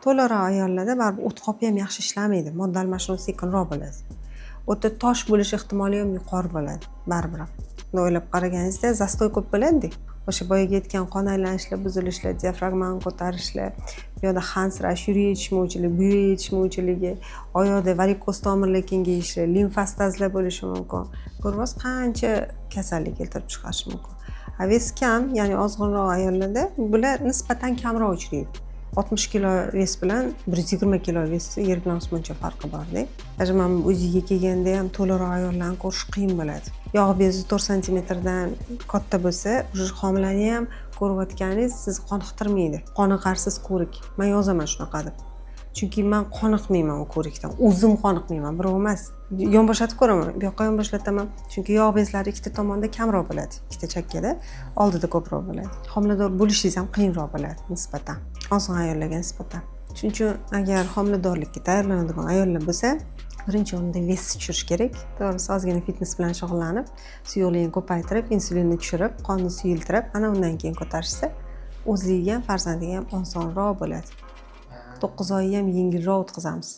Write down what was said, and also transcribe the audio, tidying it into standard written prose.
to'laroq ayollarda baribir o't qopi ham yaxshi ishlamaydi. Modda almashinuvi sekinroq bo'ladi. O'ta tosh bo'lish ehtimoli ham yuqori bo'ladi baribir. Buni o'ylab qaraganingizda zastoy ko'p bo'ladi. O'sha boyaga aytgan qon aylanishlar, buzilishlar, diafragmani ko'tarishlar, bu yoqda hansirash, yurak yetishmovchilik, buyrak yetishmovchiligi, oyoqda varikoz tomirlar kengayishi, limfostazlar bo'lishi mumkin. Ko'rasiz, qancha kasallik keltirib chiqarishi mumkin. Vesi kam, ya'ni ozg'inroq ayollarda bular nisbatan kamroq uchraydi. 60 kilo ves bilan 120 kilo vesda yer bilan osmoncha farqi bor-da. Mana o'ziga kelganda ham to'laroq ayollarni ko'rish qiyin bo'ladi. Yog' bezi 4 santimetrdan katta bo'lsa, o'sha homilani ham ko'rayotganingiz sizni qoniqtirmaydi. Qoniqarsiz ko'rik. Men yozaman shunaqa deb. Chunki men qoniqmayman u ko'rikdan. O'zim qoniqmayman, birov emas. Yonboshlatib ko'raman. Bu yoqqa yonboshlataman. Chunki yog' bezlari ikkita tomonda kamroq bo'ladi. Ikkita chakkada, oldida ko'proq bo'ladi. Homilador bo'lishingiz ham qiyinroq bo'ladi nisbatan. Ozg'in ayollarga nisbatan. Shuning uchun agar homiladorlikka tayyorlanadigan ayollar bo'lsa, birinchi o'rinda vес tushirish kerak. To'g'risi, ozgina fitnes bilan shug'ullanib, suyuqlikni ko'paytirib, insulinni tushirib, qonni suyultirib, ana undan keyin ko'tarishsa, o'ziga ham, farzandiga ham osonroq bo'ladi. 9 oyni ham yengilroq o'tkazamiz.